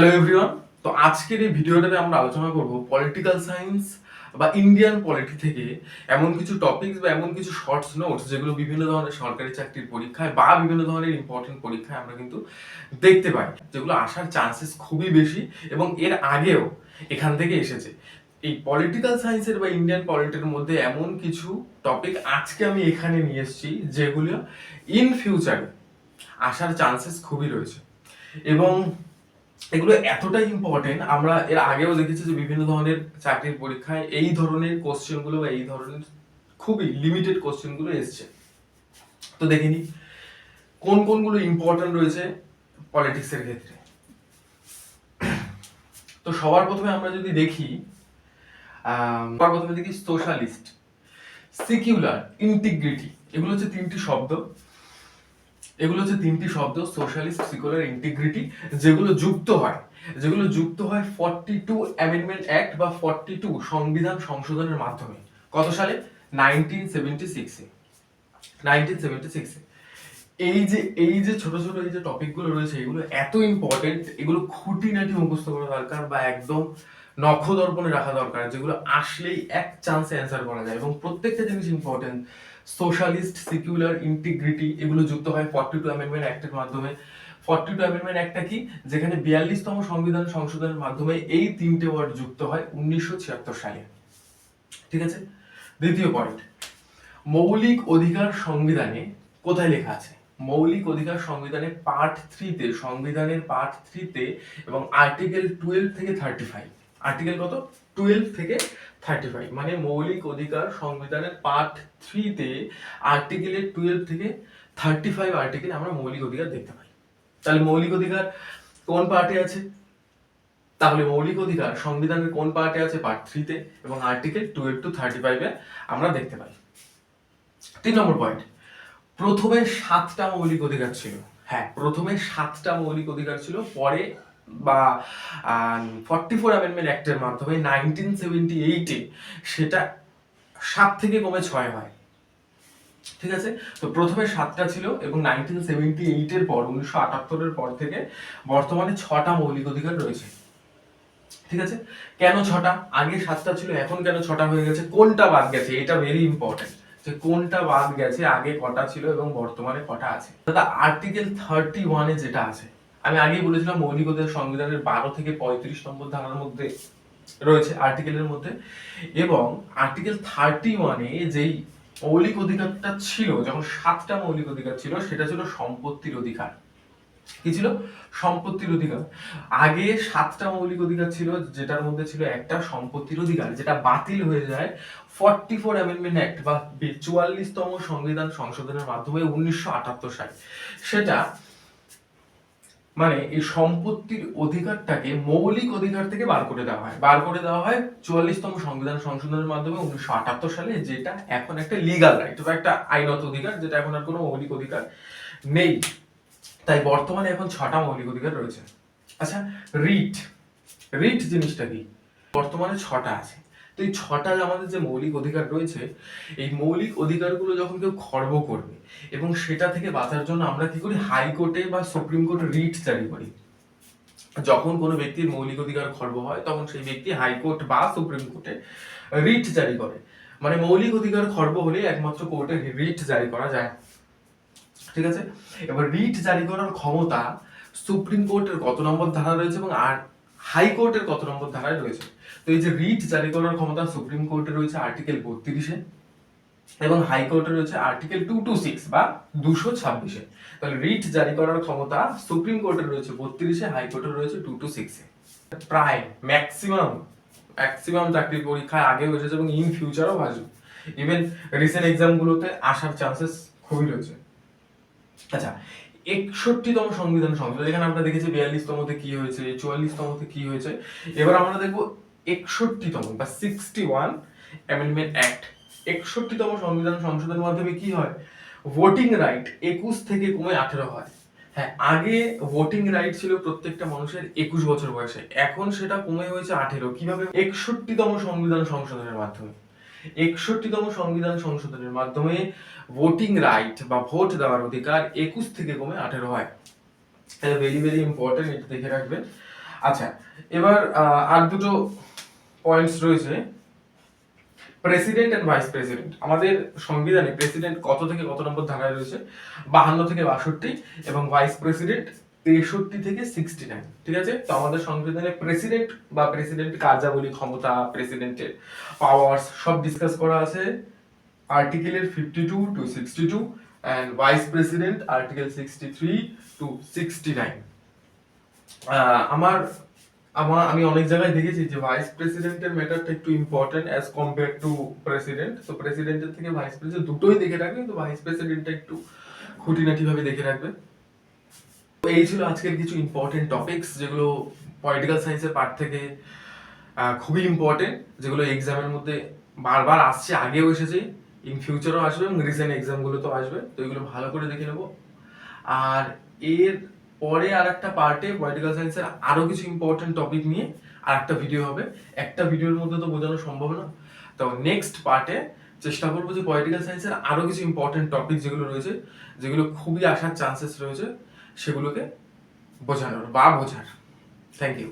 Hello everyone. তো আজকের এই ভিডিওটাতে আমরা আলোচনা করব পলিটিক্যাল সায়েন্স বা ইন্ডিয়ান পলিটি থেকে এমন কিছু টপিকস বা এমন কিছু শর্টস নোটস যেগুলো বিভিন্ন ধরনের সরকারি চাকরির পরীক্ষায় বা বিভিন্ন ধরনের ইম্পর্টেন্ট পরীক্ষায় আমরা কিন্তু দেখতে পাই, যেগুলো আসার চান্সেস খুবই বেশি এবং এর আগেও এখান থেকে এসেছে। এই পলিটিক্যাল সায়েন্সের বা ইন্ডিয়ান পলিটির মধ্যে এমন কিছু টপিক আজকে আমি এখানে নিয়ে এসেছি যেগুলো ইন ফিউচারে আসার চান্সেস খুবই রয়েছে এবং এগুলো এতটাই ইম্পর্টেন্ট। আমরা এর আগেও দেখেছি যে বিভিন্ন ধরনের চাকরির পরীক্ষায় এই ধরনের কোশ্চেনগুলো বা এই ধরনের খুবই লিমিটেড কোশ্চেনগুলো এসছে। তো দেখিনি কোন কোনগুলো ইম্পর্টেন্ট রয়েছে পলিটিক্সের ক্ষেত্রে। তো সবার প্রথমে আমরা যদি দেখি সবার প্রথমে দেখি সোশ্যালিস্ট, সেকুলার, ইন্টিগ্রিটি। এগুলো হচ্ছে তিনটি শব্দ সোশ্যালিস্ট, সেকুলার, ইন্টিগ্রিটি, যেগুলো যুক্ত হয় 42 অ্যামেন্ডমেন্ট অ্যাক্ট বা 42 সংবিধান সংশোধনের মাধ্যমে। কত সালে? 1976 এই যে ছোট ছোট এই যে টপিকগুলো রয়েছে এগুলো এত ইম্পর্টেন্ট, এগুলো খুঁটিনাটি মুখস্থ করা দরকার বা একদম নখদর্পণে রাখা দরকার, যেগুলো আসলেই এক চান্সে অ্যান্সার করা যায়। এবং প্রত্যেকটা জিনিস ইম্পর্টেন্ট। সোশ্যালিস্ট, সেকুলার, ইন্টিগ্রিটি এগুলো যুক্ত হয় 42 অ্যামেন্ডমেন্ট অ্যাক্টের মাধ্যমে। 42 অ্যামেন্ডমেন্ট অ্যাক্টটা কি? যেখানে 42তম সংবিধান সংশোধনের মাধ্যমে এই তিনটে ওয়ার্ড যুক্ত হয় 1976 সালে। ঠিক আছে। দ্বিতীয় পয়েন্ট, মৌলিক অধিকার সংবিধানে কোথায় লেখা আছে? মৌলিক অধিকার সংবিধানের সংবিধানের পার্ট 3 এবং আর্টিকেল 12 থেকে 35। আর্টিকেল কত? 12 থেকে 35। মানে মৌলিক অধিকার সংবিধানের পার্ট 3 আর্টিকেলের 12 থেকে 35 আর্টিকেল আমরা মৌলিক অধিকার দেখতে পাই। তাহলে মৌলিক অধিকার কোন পার্টে আছে? তাহলে মৌলিক অধিকার সংবিধানের কোন পার্টে আছে? পার্ট 3 এবং আর্টিকেল 12 টু 35 আমরা দেখতে পাই। 3 নম্বর পয়েন্ট, প্রথমে 7টা মৌলিক অধিকার ছিল। হ্যাঁ, প্রথমে 7টা মৌলিক অধিকার ছিল, পরে বা 44 অ্যামেন্ডমেন্ট অ্যাক্টের মাধ্যমে 1978 সেটা 7 থেকে কমে 6 হয়। ঠিক আছে। তো প্রথমে 7টা ছিল এবং 1978 পর 1978 পর থেকে বর্তমানে 6টা মৌলিক অধিকার রয়েছে। ঠিক আছে। কেন 6টা? আগে 7টা ছিল, এখন কেন 6টা হয়ে গেছে? কোনটা বাদ গেছে? এটা ভেরি ইম্পর্টেন্ট, যে কোনটা বাদ গেছে, আগে কটা ছিল এবং বর্তমানে কটা আছে। দাদা, আর্টিকেল 31 যেটা আছে, আমি আগেই বলেছিলাম মৌলিক অধিকার সংবিধানের 12 থেকে 35 নম্বর ধারার মধ্যে রয়েছে, আর্টিকেলের মধ্যে। এবং আর্টিকেল 31 যেই মৌলিক অধিকারটা ছিল, যখন 7টা মৌলিক অধিকার ছিল, সেটা ছিল সম্পত্তির অধিকার। কি ছিল? সম্পত্তির অধিকার। আগে 7টা মৌলিক অধিকার ছিল, যেটার মধ্যে ছিল একটা সম্পত্তির অধিকার, যেটা বাতিল হয়ে যায় 44 অ্যামেন্ডমেন্ট অ্যাক্ট বা 44তম সংবিধান সংশোধনের মাধ্যমে 1978 সালে। সেটা মানে এই সম্পত্তির অধিকারটাকে মৌলিক অধিকার থেকে বার করে দেওয়া হয় 44তম সংবিধান সংশোধনের মাধ্যমে 1978 সালে, যেটা এখন একটা লিগ্যাল রাইট বা একটা আইনত অধিকার, যেটা এখন আর কোনো মৌলিক অধিকার নেই। তাই বর্তমানে এখন 6টা মৌলিক অধিকার রয়েছে। আচ্ছা, রিট জিনিসটা কি? বর্তমানে 6টা আছে। তো এই 6টা আমাদের যে মৌলিক অধিকার রয়েছে, এই মৌলিক অধিকারগুলো যখন কেউ খর্ব করবে এবং সেটা থেকে বাঁচার জন্য আমরা কি করি? হাইকোর্টে বা সুপ্রিম কোর্টে রিট জারি করি। যখন কোনো ব্যক্তির মৌলিক অধিকার খর্ব হয় তখন সেই ব্যক্তি হাইকোর্ট বা সুপ্রিম কোর্টে রিট জারি করে। মানে মৌলিক অধিকার খর্ব হলে একমাত্র কোর্টে রিট জারি করা যায়। ঠিক আছে। এবার রিট জারি করার ক্ষমতা সুপ্রিম কোর্টের কত নম্বর ধারা রয়েছে এবং আর হাইকোর্টের কত নম্বর ধারায় রয়েছে? তো এই যে রিট জারি করার ক্ষমতা সুপ্রিম কোর্টে রয়েছে আর্টিকেল 32 এবং হাইকোর্টে রয়েছে আর্টিকেল 226 বা 226। তাহলে রিট জারি করার ক্ষমতা সুপ্রিম কোর্টে রয়েছে 32, হাইকোর্টে রয়েছে 226। প্রায় ম্যাক্সিমাম চাকরির পরীক্ষায় আগেও এসেছে এবং ইন ফিউচারও আসবে। ইভেন রিসেন্ট এক্সামগুলোতে আসার চান্সেস খুবই রয়েছে। আচ্ছা, 61তম সংবিধান সংশোধন, এখানে আমরা দেখেছি 42তমতে কি হয়েছে, 44তমতে কি হয়েছে। এবার আমরা দেখবো 61তম বা 61 অ্যামেন্ডমেন্ট অ্যাক্ট। 61তম সংবিধান সংশোধনের মাধ্যমে কি হয়? ভোটিং রাইট 21 থেকে কমে 18 হয়। হ্যাঁ, আগে ভোটিং রাইট ছিল প্রত্যেকটা মানুষের 21 বছর বয়সে, এখন সেটা কমে হয়েছে 18। কিভাবে? 61তম সংবিধান সংশোধনের মাধ্যমে। 61তম সংবিধান সংশোধনের মাধ্যমে ভোটিং রাইট বা ভোট দেওয়ার অধিকার 21 থেকে কমে 18 হয়। এটা ভেরি ভেরি ইম্পর্টেন্ট, এটা দেখে রাখবেন। আচ্ছা, এবার আর দুটো পয়েন্টস রয়েছে। President and vice president. আমাদের সংবিধানে প্রেসিডেন্ট কত থেকে কত নম্বর ধারায় রয়েছে? 52 থেকে 62, এবং ভাইস প্রেসিডেন্ট 63 থেকে 69। ঠিক আছে? তো আমাদের সংবিধানে প্রেসিডেন্ট বা প্রেসিডেন্ট কার্যাবলী, ক্ষমতা, প্রেসিডেন্টের পাওয়ার্স সব ডিসকাস করা আছে আর্টিকেলের 52 to 62, and vice president article 63 to 69। আমার আমি অনেক জায়গায় দেখেছি যে ভাইস প্রেসিডেন্টের ম্যাটারটা একটু important as compare to president. তো প্রেসিডেন্টের থেকে ভাইস প্রেসিডেন্ট দুটোই দেখে রাখবে, কিন্তু ভাইস প্রেসিডেন্টটা একটু খুঁটিনাটি ভাবে দেখে রাখবে। তো এই ছিল আজকের কিছু ইম্পর্টেন্ট টপিকস, যেগুলো পলিটিক্যাল সায়েন্সের পার্ট থেকে খুবই ইম্পর্টেন্ট, যেগুলো এক্সামের মধ্যে বারবার আসছে, আগেও এসেছে, ইন ফিউচারও আসবে, এবং রিসেন্ট এক্সামগুলোতেও আসবে। তো এগুলো ভালো করে দেখে নেবো। আর এর পরে আর একটা পার্টে পলিটিক্যাল সায়েন্সের আরো কিছু ইম্পর্টেন্ট টপিক নিয়ে আর একটা ভিডিও হবে। একটা ভিডিওর মধ্যে তো বোঝানো সম্ভব না, তো নেক্সট পার্টে চেষ্টা করবো যে পলিটিক্যাল সায়েন্সের আরো কিছু ইম্পর্টেন্ট টপিক যেগুলো রয়েছে, যেগুলো খুবই আসার চান্সেস রয়েছে, সেগুলোকে বোঝানোর। Thank you.